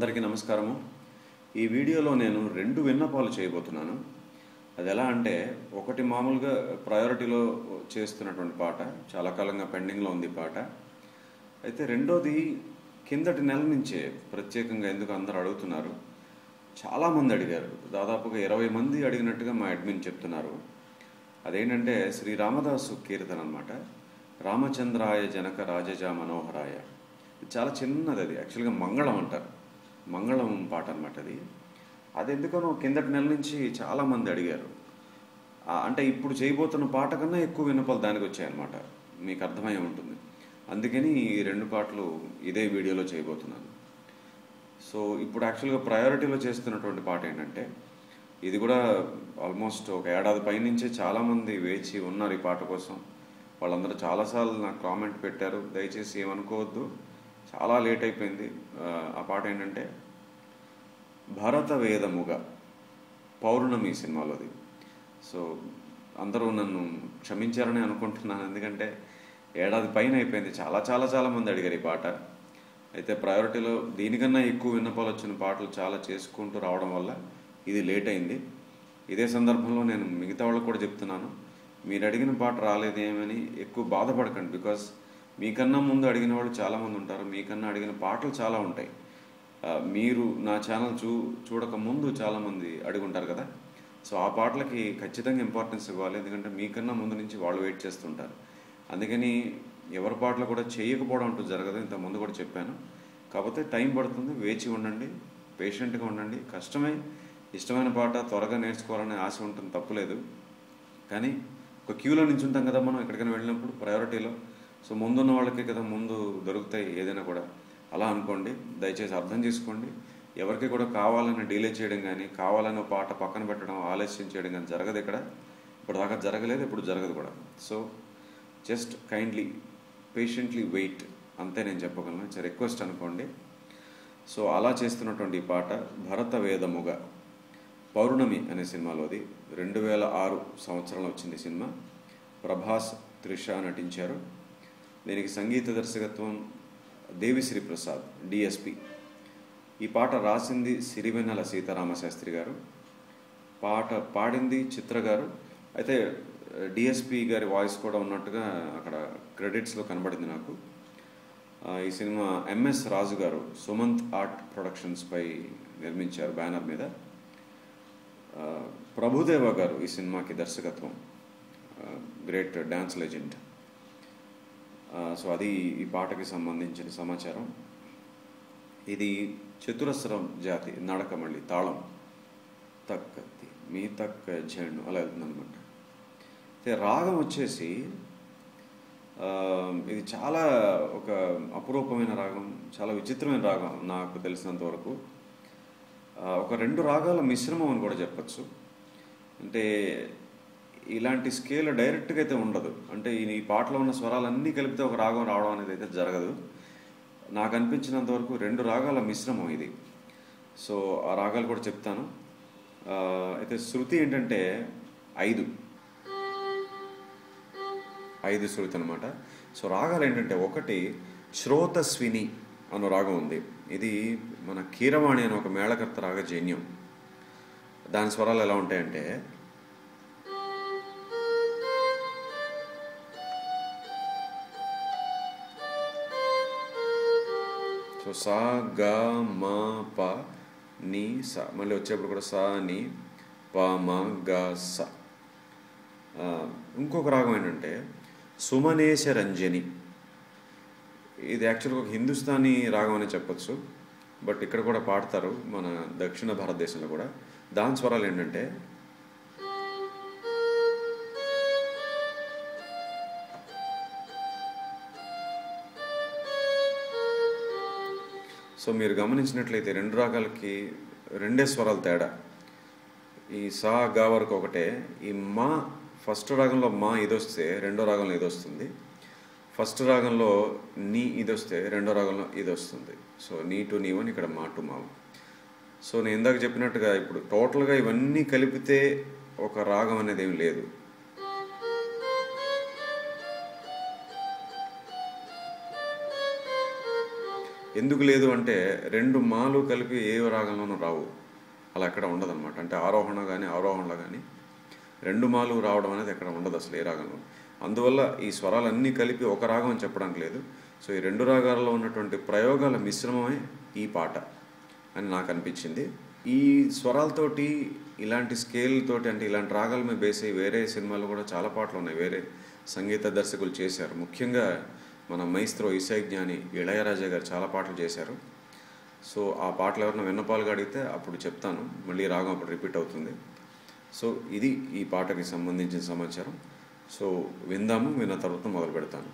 అందరికీ నమస్కారము. ఈ వీడియోలో నేను 2 విన్నపాలు చేయబోతున్నాను. అది ఎలా అంటే, ఒకటి మామూలుగా ప్రయారిటీలో చేస్తున్నటువంటి పాట, చాలా కాలంగా పెండింగ్లో ఉంది పాట. అయితే రెండోది కిందటి నెల నుంచే ప్రత్యేకంగా ఎందుకు అందరూ అడుగుతున్నారు. చాలామంది అడిగారు, దాదాపుగా 20 మంది అడిగినట్టుగా మా అడ్మిన్ చెప్తున్నారు. అదేంటంటే శ్రీ రామదాసు కీర్తన అనమాట. రామచంద్రాయ జనక రాజజా మనోహరాయ. చాలా చిన్నది, అది యాక్చువల్గా మంగళం అంటారు, మంగళం పాట అనమాట. అది ఎందుకనో కిందటి నెల నుంచి చాలామంది అడిగారు. అంటే ఇప్పుడు చేయబోతున్న పాట కన్నా ఎక్కువ విన్నపాలు దానికి వచ్చాయన్నమాట, మీకు అర్థమై ఉంటుంది. అందుకని ఈ 2 పాటలు ఇదే వీడియోలో చేయబోతున్నాను. సో ఇప్పుడు యాక్చువల్గా ప్రయారిటీలో చేస్తున్నటువంటి పాట ఏంటంటే, ఇది కూడా ఆల్మోస్ట్ ఒక ఏడాది పైనుంచే చాలామంది వేచి ఉన్నారు ఈ పాట కోసం. వాళ్ళందరూ చాలాసార్లు నాకు కామెంట్ పెట్టారు, దయచేసి ఏమనుకోవద్దు, చాలా లేట్ అయిపోయింది. ఆ పాట ఏంటంటే భరత వేదముగా, పౌర్ణమి సినిమాలోది. సో అందరూ నన్ను క్షమించారని అనుకుంటున్నాను, ఎందుకంటే ఏడాది పైన అయిపోయింది. చాలా మంది అడిగారు ఈ పాట. అయితే ప్రయారిటీలో దీనికన్నా ఎక్కువ విన్నపాలు వచ్చిన పాటలు చాలా చేసుకుంటూ రావడం వల్ల ఇది లేట్ అయింది. ఇదే సందర్భంలో నేను మిగతా వాళ్ళకు కూడా చెప్తున్నాను, మీరు అడిగిన పాట రాలేదేమని ఎక్కువ బాధపడకండి. బికాస్ మీకన్నా ముందు అడిగిన వాళ్ళు చాలామంది ఉంటారు, మీకన్నా అడిగిన పాటలు చాలా ఉంటాయి. మీరు నా ఛానల్ చూడక ముందు చాలామంది అడిగి ఉంటారు కదా. సో ఆ పాటలకి ఖచ్చితంగా ఇంపార్టెన్స్ ఇవ్వాలి, ఎందుకంటే మీకన్నా ముందు నుంచి వాళ్ళు వెయిట్ చేస్తుంటారు. అందుకని ఎవరి పాటలు కూడా చేయకపోవడం అంటూ జరగదు, ఇంతకుముందు కూడా చెప్పాను. కాకపోతే టైం పడుతుంది, వేచి ఉండండి, పేషెంట్గా ఉండండి. కష్టమే, ఇష్టమైన పాట త్వరగా నేర్చుకోవాలనే ఆశ ఉంటుంది, తప్పులేదు. కానీ ఒక క్యూలో నుంచి ఉంటాం కదా మనం ఎక్కడికైనా వెళ్ళినప్పుడు ప్రయారిటీలో. సో ముందున్న వాళ్ళకే కదా ముందు దొరుకుతాయి ఏదైనా కూడా, అలా అనుకోండి. దయచేసి అర్థం చేసుకోండి. ఎవరికి కూడా కావాలని డిలే చేయడం కానీ, కావాలని పాట పక్కన పెట్టడం, ఆలస్యం చేయడం కానీ జరగదు ఇక్కడ. ఇప్పటిదాకా జరగలేదు, ఇప్పుడు జరగదు కూడా. So just kindly patiently wait, అంతే నేను చెప్పగలను. ఇట్స్ రిక్వెస్ట్ అనుకోండి. సో అలా చేస్తున్నటువంటి ఈ పాట భరత వేదముగా, పౌర్ణమి అనే సినిమాలోది. 2006 సంవత్సరంలో వచ్చింది సినిమా. ప్రభాస్, త్రిష నటించారు. దీనికి సంగీత దర్శకత్వం దేవిశ్రీ ప్రసాద్, డిఎస్పి. ఈ పాట రాసింది సిరివెన్నెల సీతారామశాస్త్రి గారు, పాట పాడింది చిత్ర గారు. అయితే డిఎస్పి గారి వాయిస్ కూడా ఉన్నట్టుగా అక్కడ క్రెడిట్స్లో కనబడింది నాకు. ఈ సినిమా ఎంఎస్ రాజు గారు సుమంత్ ఆర్ట్ ప్రొడక్షన్స్పై నిర్మించారు బ్యానర్ మీద. ప్రభుదేవ గారు ఈ సినిమాకి దర్శకత్వం, గ్రేట్ డ్యాన్స్ లెజెండ్. సో అది ఈ పాటకి సంబంధించిన సమాచారం. ఇది చతురస్రం జాతి నడక, మళ్ళీ తాళం తక్కత్తి మీ తక్క జండు అలా వెళ్తుందనమాట. అయితే రాగం వచ్చేసి ఇది చాలా ఒక అపురూపమైన రాగం, చాలా విచిత్రమైన రాగం నాకు తెలిసినంత వరకు. ఒక 2 రాగాల మిశ్రమం అని కూడా చెప్పచ్చు. అంటే ఇలాంటి స్కేల్ డైరెక్ట్గా అయితే ఉండదు. అంటే ఈ పాటలో ఉన్న స్వరాలన్నీ కలిపితే ఒక రాగం రావడం అనేది అయితే జరగదు. నాకు అనిపించినంత వరకు 2 రాగాల మిశ్రమం ఇది. సో ఆ రాగాలు కూడా చెప్తాను. అయితే శృతి ఏంటంటే 5 శృతి అనమాట. సో రాగాలు ఏంటంటే, ఒకటి శ్రోతస్విని అన్న రాగం ఉంది. ఇది మన కీరవాణి అనే ఒక మేళకర్త రాగజన్యం. దాని స్వరాలు ఎలా ఉంటాయంటే, సో సా గా మా ప ని స, మళ్ళీ వచ్చేప్పుడు కూడా సా ని ప మ గ స. ఇంకొక రాగం ఏంటంటే సుమనేశ రంజని. ఇది యాక్చువల్గా ఒక హిందుస్థానీ రాగం అని చెప్పచ్చు, బట్ ఇక్కడ కూడా పాడతారు మన దక్షిణ భారతదేశంలో కూడా. దాని స్వరాలు ఏంటంటే సో మీరు గమనించినట్లయితే 2 రాగాలకి 2 స్వరాలు తేడా. ఈ సా గా వరకు ఒకటే. ఈ మా ఫస్ట్ రాగంలో మా ఇది వస్తే రెండో రాగంలో ఇది వస్తుంది. ఫస్ట్ రాగంలో నీ ఇది వస్తే రెండో రాగంలో ఇది వస్తుంది. సో నీ టు నీ వన్, ఇక్కడ మా టు మా. సో నేను ఇందాక చెప్పినట్టుగా ఇప్పుడు టోటల్గా ఇవన్నీ కలిపితే ఒక రాగం అనేది ఏమి లేదు. ఎందుకు లేదు అంటే 2 మాలు కలిపి ఏ రాగంలోనూ రావు, అలా ఎక్కడ ఉండదన్నమాట. అంటే ఆరోహణ కానీ అవరోహణలో కానీ 2 మాలు రావడం అనేది ఎక్కడ ఉండదు అసలు ఏ రాగంలో. అందువల్ల ఈ స్వరాలన్నీ కలిపి ఒక రాగం అని చెప్పడానికి లేదు. సో ఈ 2 రాగాల్లో ఉన్నటువంటి ప్రయోగాల మిశ్రమమే ఈ పాట అని నాకు అనిపించింది. ఈ స్వరాలతోటి ఇలాంటి స్కేల్ తోటి, అంటే ఇలాంటి రాగాల మీద బేస్ అయ్యి వేరే సినిమాలు కూడా చాలా పాటలు ఉన్నాయి, వేరే సంగీత దర్శకులు చేశారు. ముఖ్యంగా మన మైస్త్రో ఇసైజ్ఞాని ఇళయరాజా గారు చాలా పాటలు చేశారు. సో ఆ పాటలు ఎవరైనా విన్నపాలుగా అడిగితే అప్పుడు చెప్తాను, మళ్ళీ రాగం అప్పుడు రిపీట్ అవుతుంది. సో ఇది ఈ పాటకి సంబంధించిన సమాచారం. సో విందాము, విన్న తర్వాత మొదలు పెడతాను.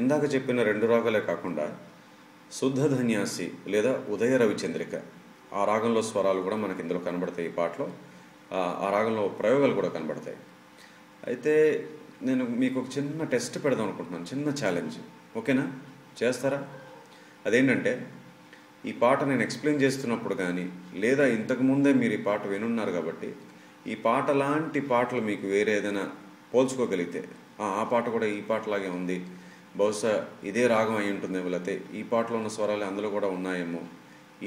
ఇందాక చెప్పిన 2 రాగాలే కాకుండా శుద్ధ ధన్యాసి లేదా ఉదయ రవిచంద్రిక, ఆ రాగంలో స్వరాలు కూడా మనకి ఇందులో కనబడతాయి. ఈ పాటలో ఆ రాగంలో ప్రయోగాలు కూడా కనబడతాయి. అయితే నేను మీకు ఒక చిన్న టెస్ట్ పెడదాం అనుకుంటున్నాను, చిన్న ఛాలెంజ్. ఓకేనా? చేస్తారా? అదేంటంటే ఈ పాట నేను ఎక్స్ప్లెయిన్ చేస్తున్నప్పుడు కానీ, లేదా ఇంతకుముందే మీరు ఈ పాట వినున్నారు కాబట్టి ఈ పాట లాంటి పాటలు మీకు వేరే ఏదైనా పోల్చుకోగలిగితే, ఆ పాట కూడా ఈ పాటలాగే ఉంది, బహుశా ఇదే రాగం అయి ఉంటుందేమో, లేకపోతే ఈ పాటలో ఉన్న స్వరాలు అందులో కూడా ఉన్నాయేమో,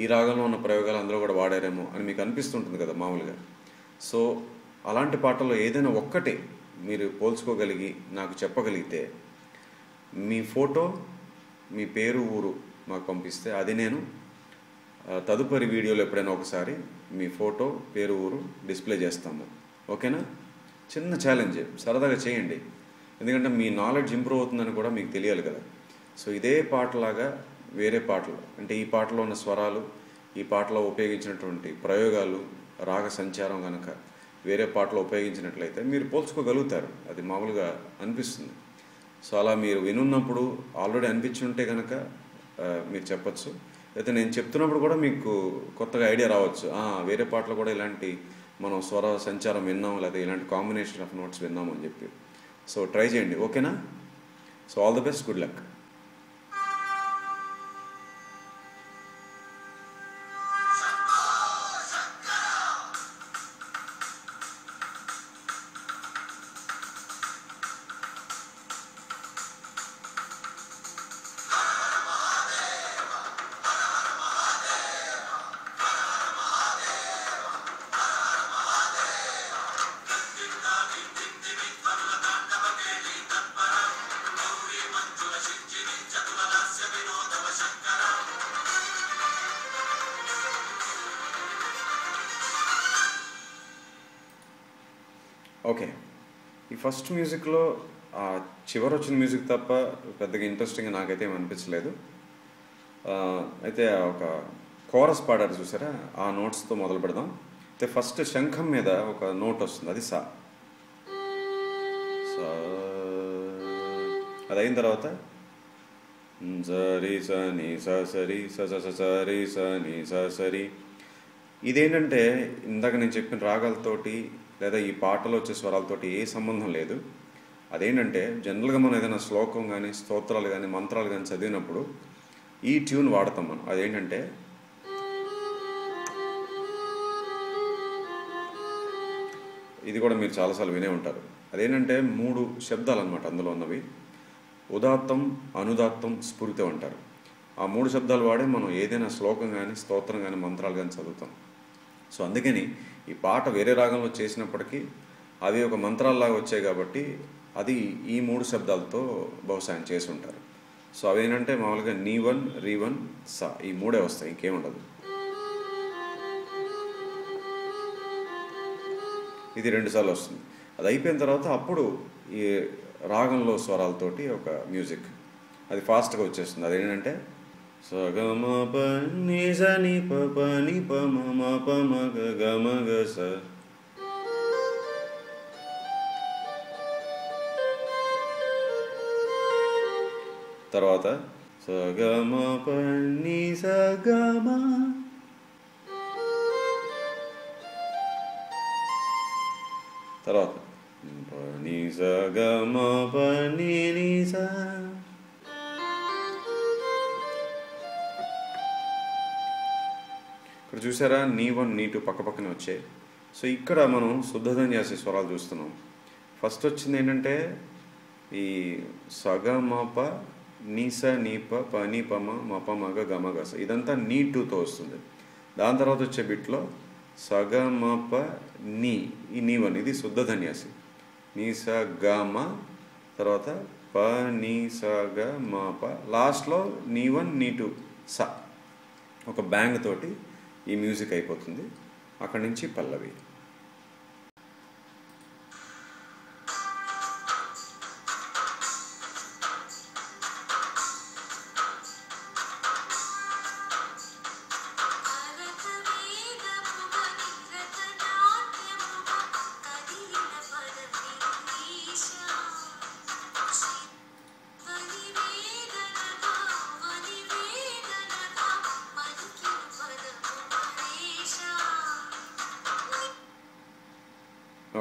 ఈ రాగంలో ఉన్న ప్రయోగాలు అందులో కూడా వాడారేమో అని మీకు అనిపిస్తుంటుంది కదా మామూలుగా. సో అలాంటి పాటల్లో ఏదైనా ఒక్కటి మీరు పోల్చుకోగలిగి నాకు చెప్పగలిగితే మీ ఫోటో, మీ పేరు, ఊరు మాకు పంపిస్తే అది నేను తదుపరి వీడియోలో ఎప్పుడైనా ఒకసారి మీ ఫోటో, పేరు, ఊరు డిస్ప్లే చేస్తాము. ఓకేనా? చిన్న ఛాలెంజ్, సరదాగా చేయండి. ఎందుకంటే మీ నాలెడ్జ్ ఇంప్రూవ్ అవుతుందని కూడా మీకు తెలియాలి కదా. సో ఇదే పాటలాగా వేరే పాటలు, అంటే ఈ పాటలో ఉన్న స్వరాలు, ఈ పాటలో ఉపయోగించినటువంటి ప్రయోగాలు, రాగ సంచారం కనుక వేరే పాటలో ఉపయోగించినట్లయితే మీరు పోల్చుకోగలుగుతారు. అది మామూలుగా అనిపిస్తుంది. సో అలా మీరు వినున్నప్పుడు ఆల్రెడీ అనిపించి ఉంటే కనుక మీరు చెప్పచ్చు. అయితే నేను చెప్తున్నప్పుడు కూడా మీకు కొత్తగా ఐడియా రావచ్చు, వేరే పాటలు కూడా ఇలాంటి మనం స్వర సంచారం విన్నాము, లేదా ఇలాంటి కాంబినేషన్ ఆఫ్ నోట్స్ విన్నాము అని చెప్పి. సో ట్రై చేయండి. ఓకేనా? So all the best, good luck. Okay, ఈ ఫస్ట్ మ్యూజిక్లో చివరి వచ్చిన మ్యూజిక్ తప్ప పెద్దగా ఇంట్రెస్టింగ్ నాకైతే ఏమి అనిపించలేదు. అయితే ఒక కోరస్ పాడారు చూసారా, ఆ నోట్స్తో మొదలు పెడదాం. అయితే ఫస్ట్ శంఖం మీద ఒక నోట్ వస్తుంది, అది సా. అది అయిన తర్వాత సరి స ని స సరి స స సరి స ని స సరి. ఇదేంటంటే ఇందాక నేను చెప్పిన రాగాలతోటి లేదా ఈ పాటలో వచ్చే స్వరాలతోటి ఏ సంబంధం లేదు. అదేంటంటే జనరల్గా మనం ఏదైనా శ్లోకం కానీ, స్తోత్రాలు కానీ, మంత్రాలు కానీ చదివినప్పుడు ఈ ట్యూన్ వాడతాం మనం. అదేంటంటే ఇది కూడా మీరు చాలాసార్లు వినే ఉంటారు. అదేంటంటే 3 శబ్దాలు అన్నమాట అందులో ఉన్నవి. ఉదాత్తం, అనుదాత్తం, స్ఫురితం అంటారు. ఆ 3 శబ్దాలు వాడే మనం ఏదైనా శ్లోకం కానీ, స్తోత్రం కానీ, మంత్రాలు కానీ చదువుతాం. సో అందుకని ఈ పాట వేరే రాగంలో చేసినప్పటికీ అవి ఒక మంత్రాల్లాగా వచ్చాయి కాబట్టి అది ఈ 3 శబ్దాలతో బహుశా ఆయన చేసి ఉంటారు. సో అవేంటంటే మామూలుగా నీ1, రీ1, సా, ఈ 3 వస్తాయి, ఇంకేముండదు. ఇది 2 సార్లు వస్తుంది. అది అయిపోయిన తర్వాత అప్పుడు ఈ రాగంలో స్వరాలతోటి ఒక మ్యూజిక్, అది ఫాస్ట్గా వచ్చేస్తుంది. అదేంటంటే సగమ ప ని స ని ప ప ని ప మ మ ప మ గ గ మ గ స. తర్వాత సగమ ప ని స గ మ. తర్వాత ప ని స గ మ ప ని ని స. ఇక్కడ చూసారా, నీ1, నీ2 పక్క పక్కనే వచ్చాయి. సో ఇక్కడ మనం శుద్ధధన్యాసి స్వరాలు చూస్తున్నాం. ఫస్ట్ వచ్చింది ఏంటంటే ఈ సగమప నీస నీప పని పమ మప మగ గమ గస ఇదంతా నీ టూతో వస్తుంది. దాని తర్వాత వచ్చే బిట్లో సగ మప నీ ఈ నీ వన్ ఇది శుద్ధ ధన్యాసి. నీ స గ మ తర్వాత ప నీ స గ మ ప లాస్ట్లో నీ వన్ నీ టూ స ఒక బ్యాంగ్ తోటి ఈ మ్యూజిక్ అయిపోతుంది. అక్కడి నుంచి పల్లవి.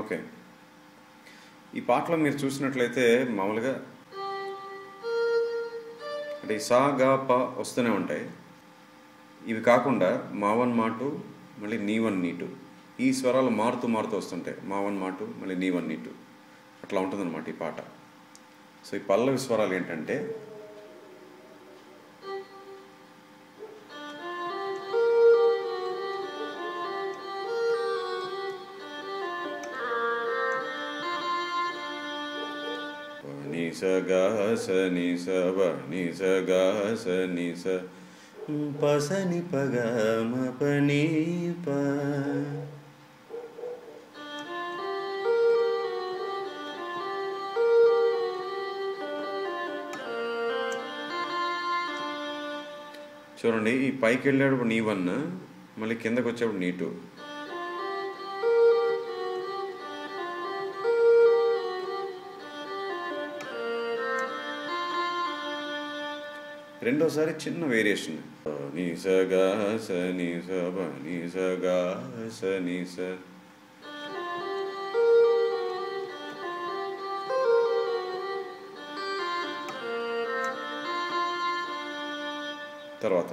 ఓకే, ఈ పాటలో మీరు చూసినట్లయితే మామూలుగా అంటే సా గా ప వస్తూనే ఉంటాయి. ఇవి కాకుండా మా వన్ మా టూ మళ్ళీ నీ వన్ నీ టూ ఈ స్వరాలు మారుతూ వస్తుంటాయి. మా వన్ మా టూ మళ్ళీ నీ వన్ నీ టూ అట్లా ఉంటుందన్నమాట ఈ పాట. సో ఈ పల్లవి స్వరాలు ఏంటంటే ని స గ స ని స బ ని స గ స ని స ప స ని ప గ మ ప ని ప. చూడండి, ఈ పైకి వెళ్ళేటప్పుడు నీ వన్ మళ్ళీ కిందకు వచ్చేప్పుడు నీ టూ. రెండోసారి చిన్న వేరియేషన్ నీ స గ స ని స బ ని స గ స ని స. తర్వాత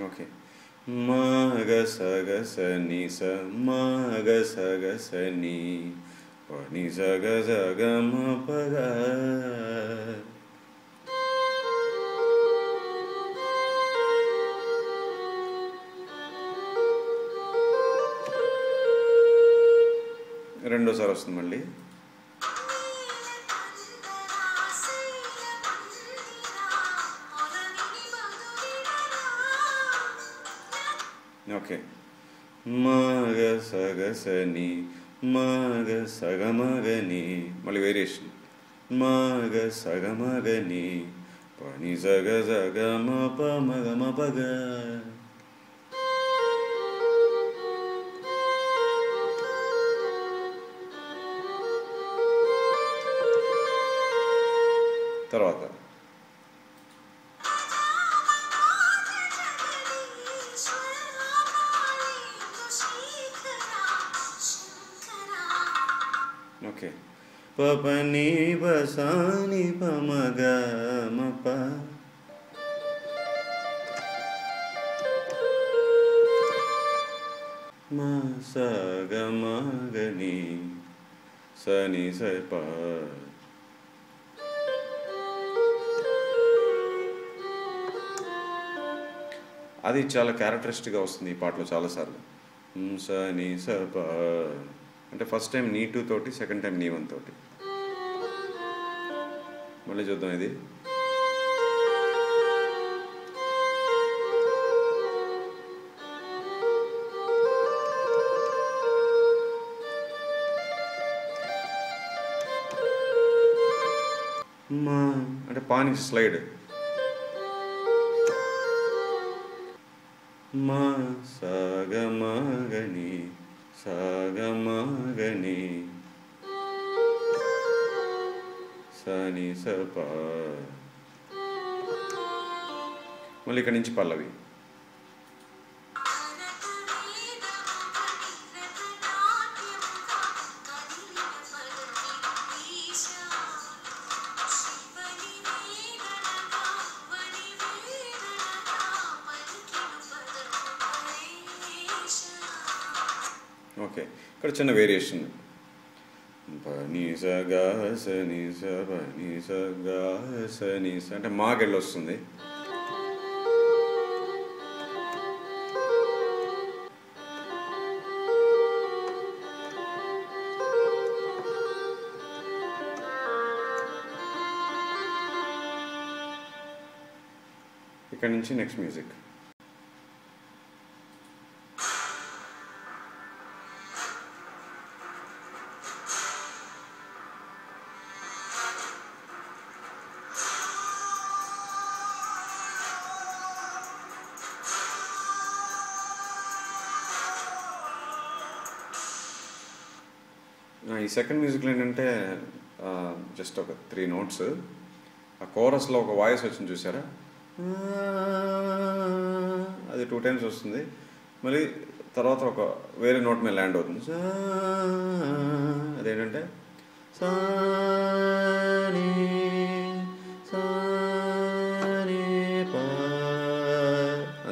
ఓకే, మా గ స గ స ని స మా గ స గ స ని ప ని స గ స గ మ ప గ. రెండోసారి వస్తుంది మళ్ళీ ఓకే, మా గ స గ స ని మా గ స గ మ గ ని మళ్ళీ వేరియేషన్ మా గ స గ మ గ ని ప ని స గ స గ మ ప మ గ మ ప గ. తర్వాత ఓకే, ప ప ని ప స ని ప మ గ మ ప. మ స గ మ గ ని స ని స ప. అది చాలా క్యారెక్టరిస్టిక్గా వస్తుంది ఈ పాటలో చాలాసార్లు. స ని స ప అంటే ఫస్ట్ టైం నీ టూ తోటి, సెకండ్ టైం నీ వన్ తోటి. మళ్ళీ చూద్దాం ఇది. మా అంటే పా నుంచి స్లైడ్ మా స గ మ గ ని స గ మ గ ని స ని స ప. మళ్ళీ ఇక్కడి నుంచి పల్లవి. ఓకే, ఇక్కడ చిన్న వేరియేషన్. పని స గ స ని స పని స గ స ని స అంటే మాకెళ్ళి వస్తుంది. ఇక్కడ నుంచి నెక్స్ట్ మ్యూజిక్. ఈ సెకండ్ మ్యూజిక్లో ఏంటంటే జస్ట్ ఒక 3 notes, ఆ కోరస్లో ఒక వాయిస్ వచ్చింది చూసారా, అది 2 times వస్తుంది, మళ్ళీ తర్వాత ఒక వేరే నోట్ మీద ల్యాండ్ అవుతుంది. అదేంటంటే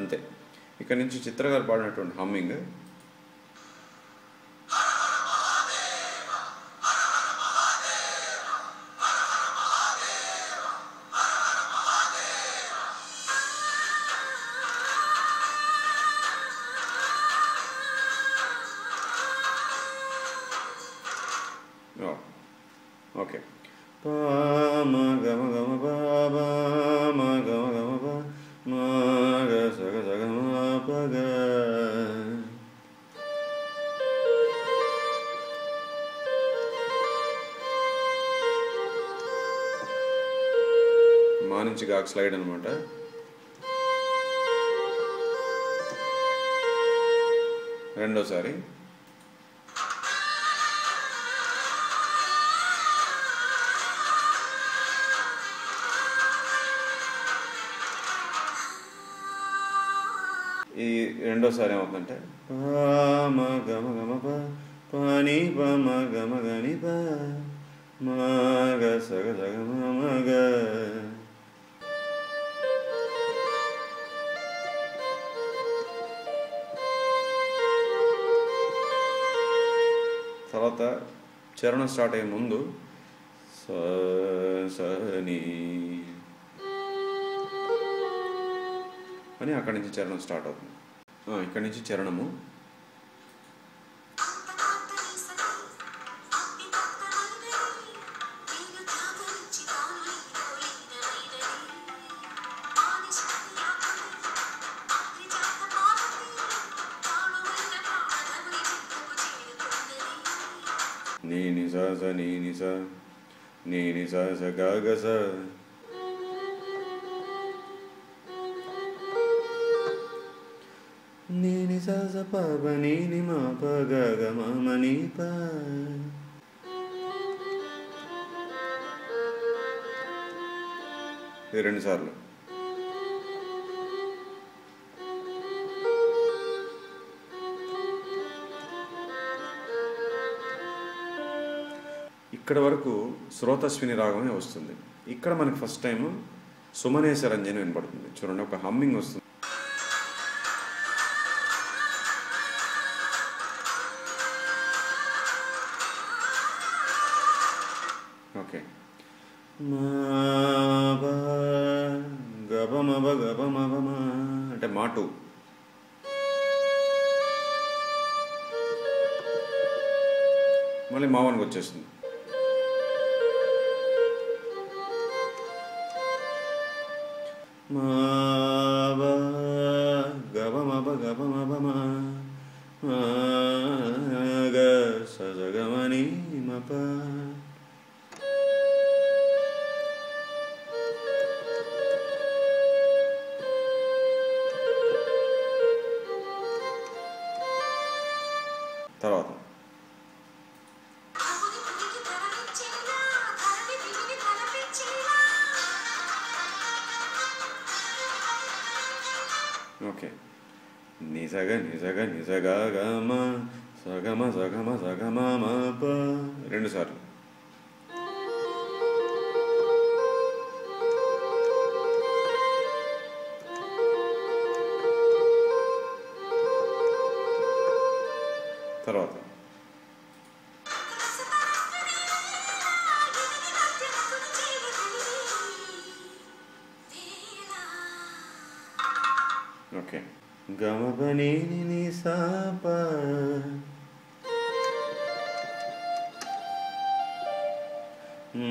అంతే. ఇక్కడ నుంచి చిత్ర గారు పాడినటువంటి హమ్మింగ్. ఓకే, ప మ గ మ గ మ ప ప మ గ మ గ మ ప మ గ స గ స గ మ ప గ. మా నుంచి గాకు స్లైడ్ అనమాట. రెండోసారి ఈ రెండోసారి ఏమవుతుందంటే ప మ గ మ గ మ ప ప ని ప మ గ మ గ ని ప మ గ స గ స గ మ మ గ. తర్వాత చరణం స్టార్ట్ అయ్యే ముందు స స ని అని అక్కడి నుంచి చరణం స్టార్ట్ అవుతుంది. ఇక్కడి నుంచి చరణము. నీ ని స స నీ ని స నీ ని స స గ గ స. నీ ని స స ప ప నీ ని మ ప గ గ మ మ ని ప. ఇది 2 సార్లు. ఇక్కడ వరకు శ్రోతస్విని రాగమే వస్తుంది. ఇక్కడ మనకి ఫస్ట్ టైం సుమనేశ రంజని వినపడుతుంది. చూడండి, ఒక హమ్మింగ్ వస్తుంది. ఓకే, మా బ గ బ మ బ గ బ మ బ మ అంటే మాటు. మళ్ళీ మావన్కి వచ్చేస్తుంది. మా బ గ బ మ బ గ బ మ బ మ గ స జ గ మ ని మ ప. తర్వాత ఓకే, నిజగ నిజగ నిజగ గ మ సగమ సగమ సగమ మ ప 2 సార్లు. తర్వాత ఓకే. గమపని ని సాప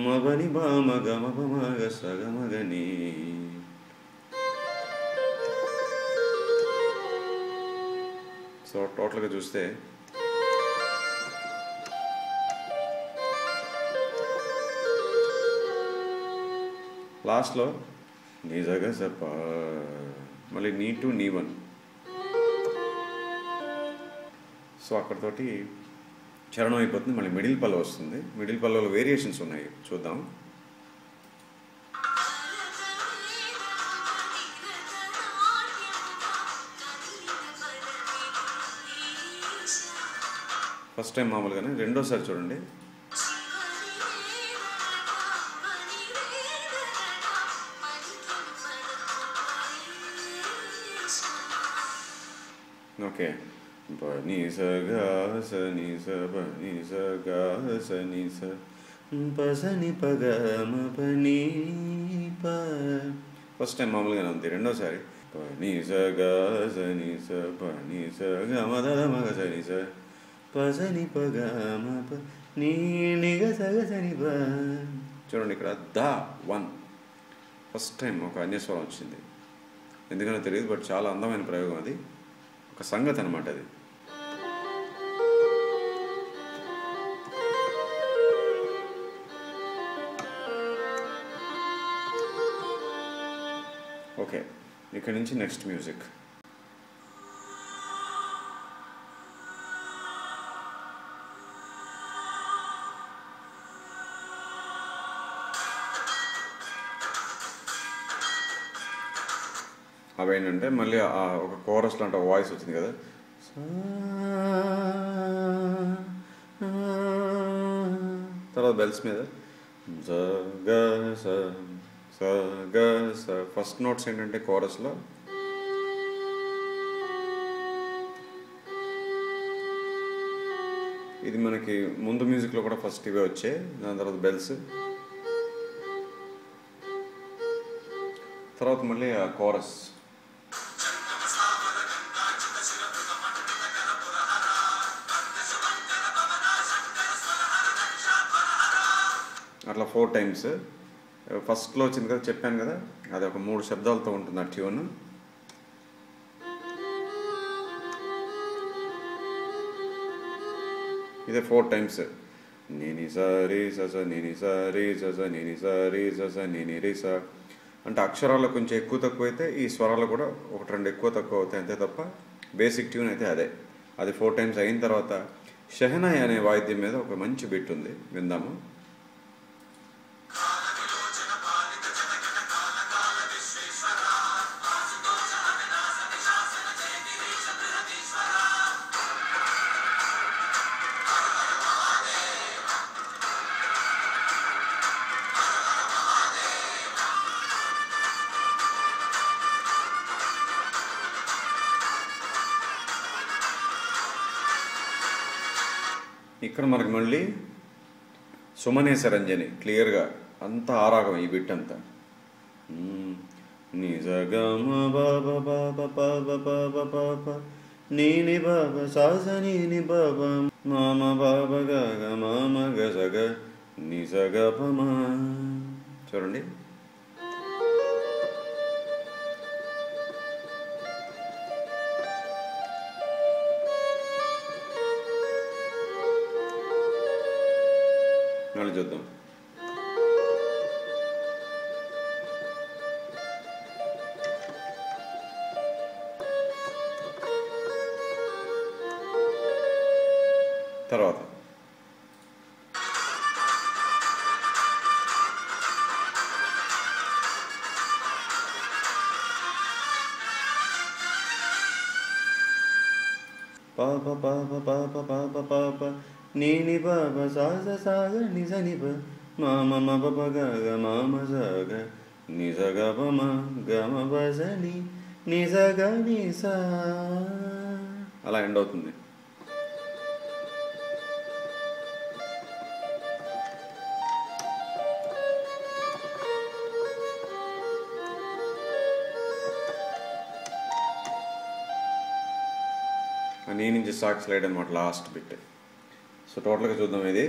మబని బామ గమపమగ సగమగని. సో టోటల్గా చూస్తే లాస్ట్లో నిజగా సప, మళ్ళీ నీ టు నీ వన్. సో అక్కడతోటి చరణం అయిపోతుంది. మళ్ళీ మిడిల్ పల్లవి వస్తుంది. మిడిల్ పల్లవిలో వేరియేషన్స్ ఉన్నాయి, చూద్దాం. ఫస్ట్ టైం మామూలుగానే, రెండోసారి చూడండి. ఓకే. పని సగా సని స పని సగా సని స పసని పగమ పని ప. ఫస్ట్ టైం మామూలుగానే ఉంది. రెండోసారి పని సగా సని స పని సగమ మగ సని స పసని పగమ ప నీ నిగ సగ సని ప. చూడండి ఇక్కడ ద వన్ ఫస్ట్ టైం ఒక అన్యస్వరం వచ్చింది. ఎందుకనో తెలియదు, బట్ చాలా అందమైన ప్రయోగం. అది ఒక సంగతి అనమాట. అది ఓకే. ఇక్కడ నుంచి నెక్స్ట్ మ్యూజిక్. అవేంటంటే మళ్ళీ ఒక కోరస్ లాంటి వాయిస్ వచ్చింది కదా, తర్వాత బెల్స్ మీద ఫస్ట్ నోట్స్ ఏంటంటే కోరస్లో ఇది మనకి ముందు మ్యూజిక్లో కూడా ఫస్ట్ ఇవే వచ్చాయి. దాని తర్వాత బెల్స్, తర్వాత మళ్ళీ ఆ కోరస్. అట్లా 4 టైమ్స్. ఫస్ట్లో వచ్చింది కదా, చెప్పాను కదా, అది ఒక 3 శబ్దాలతో ఉంటుంది ఆ ట్యూన్. ఇదే 4 టైమ్స్. నేని సారీ సస నేని సారీ సస నేని సారీ సస నేని రి స. అంటే అక్షరాలు కొంచెం ఎక్కువ తక్కువ అయితే ఈ స్వరాలు కూడా 1-2 ఎక్కువ తక్కువ అవుతాయి, అంతే తప్ప బేసిక్ ట్యూన్ అయితే అదే. అది 4 టైమ్స్ అయిన తర్వాత షెహనాయి అనే వాయిద్యం మీద ఒక మంచి బిట్ ఉంది, విందాము. ఇక్కడ మనకి మళ్ళీ సుమనేశరంజని క్లియర్గా అంతా ఆరాగం ఈ బిట్ అంతా. నిజగమ బాబ బాబ బాబ బాబ బాబ నీని బాబ సాస నీని బాబ మామ బాబ గగ మామ గజగ నిజగ పమ. చూడండి, మళ్ళీ చూద్దాం. తర్వాత పాప పాప పాప పాప పాప నీని పాప సాగ సాగ నిజ నిప మామ మప గగ మామ సగ నిజగ పమ గమ బజని నిజగ నిస. అలా ఎండ్ అవుతుంది. నీ నుంచి సాక్ స్లైడ్ అనమాట లాస్ట్ బిట్. సో టోటల్గా చూద్దాం. ఇది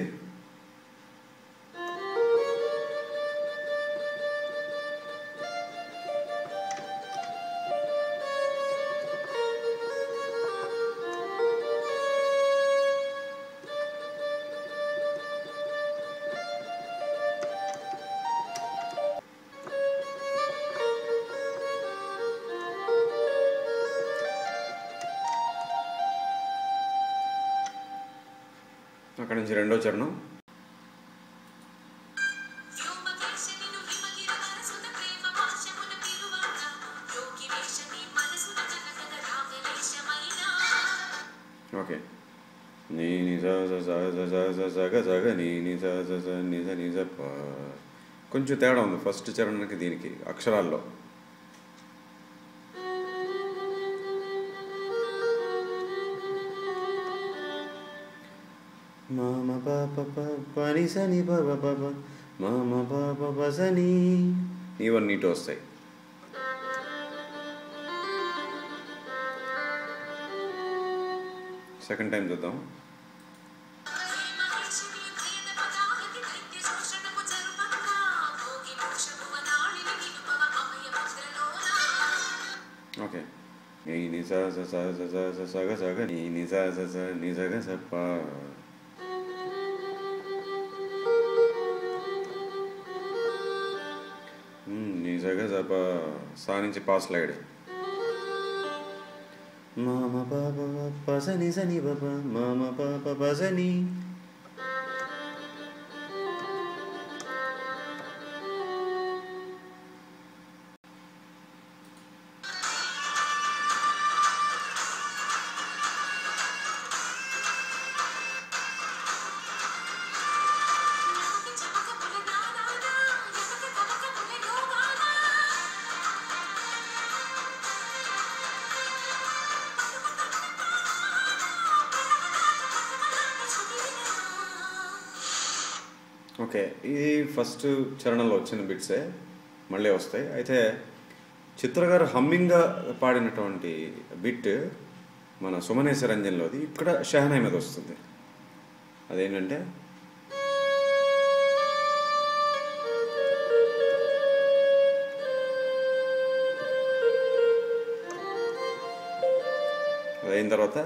అక్కడ నుంచి రెండో చరణం. ఓకే, నీ నిజ సగ సగ నీ నిజ నిజ నిజ ప. కొంచెం తేడా ఉంది ఫస్ట్ చరణానికి దీనికి అక్షరాల్లో. మామ పాప పని సని బాబా బాబా మామ పాప బసని ఇవన్నీ నీట్ వస్తాయి. సెకండ్ టైం చూద్దాం. ఓకే, నీ నిజ సగ సగ నీ నిజ నిజగ సప్ప. నిజగ సప సా నుంచి పా స్లైడ్. మామ పాప పసని సని బాబా మామ పాప పసని. ఓకే, ఇది ఫస్ట్ చరణంలో వచ్చిన బిట్సే మళ్ళీ వస్తాయి. అయితే చిత్ర గారు హమ్మింగ్గా పాడినటువంటి బిట్ మన సుమనేశ్వర రంజన్లోది ఇక్కడ షహనాయి మీద వస్తుంది. అదేంటంటే అదైన తర్వాత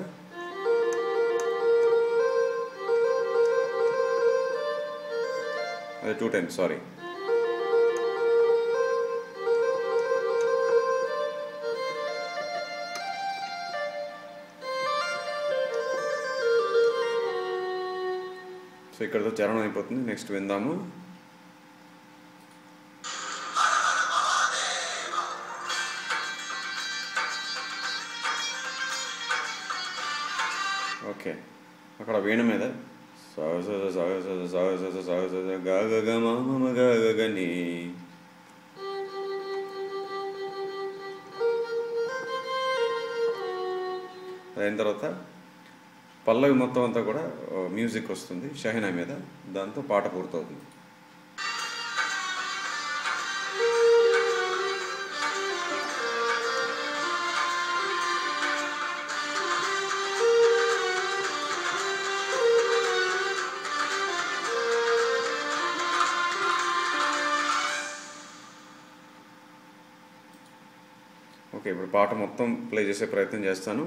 అది 2 times, సారీ. సో ఇక్కడతో చరణం అయిపోతుంది. నెక్స్ట్ విందాము. ఓకే, అక్కడ వీణ మీద గని. అయిన తర్వాత పల్లవి మొత్తం అంతా కూడా మ్యూజిక్ వస్తుంది షహనాయి మీద. దాంతో పాట పూర్తవుతుంది. ఓకే, ఇప్పుడు పాట మొత్తం ప్లే చేసే ప్రయత్నం చేస్తాను.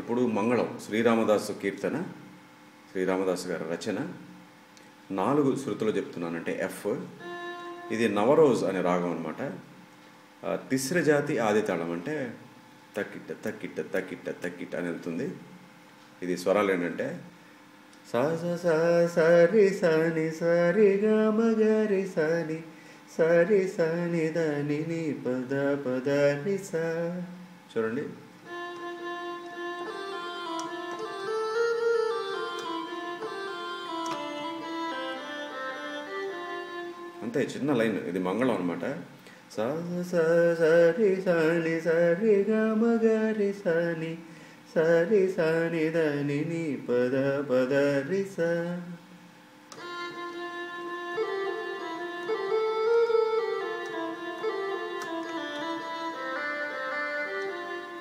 ఇప్పుడు మంగళం శ్రీరామదాసు కీర్తన, శ్రీరామదాసు గారి రచన. 4 శృతులు చెప్తున్నానంటే ఎఫ్. ఇది నవరోజ్ అనే రాగం అనమాట. తిస్ర జాతి ఆది తాళం అంటే తక్కిట్ట తక్కిట్ట తక్కిట్ట తక్కిట్ట అని వెళ్తుంది. ఇది స్వరాలు ఏంటంటే సా సా సరి సని సరి గమ గరి సని సరి సని దని ని పద పద ని సా. చూడండి, అంతే, చిన్న లైన్. ఇది మంగళం అనమాట. సా సరి సని సరి గమ గరి సని సరి సని దని ని పద పద రి సా.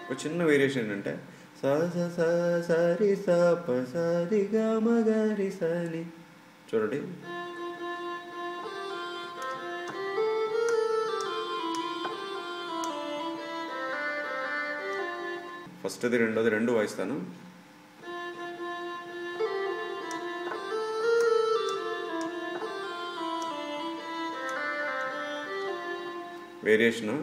ఒక చిన్న వేరియేషన్ ఏంటంటే సా సా సరి సా ప సరి గమ గరి సని. చూడండి, ఫస్ట్ది రెండోది రెండు వాయిస్తాను. వేరియేషను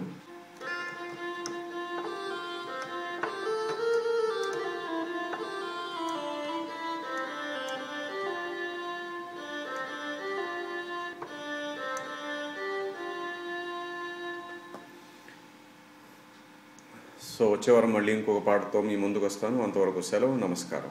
సో వచ్చే వారం మళ్ళీ ఇంకొక పాటతో మీ ముందుకు వస్తాను. అంతవరకు సెలవు, నమస్కారం.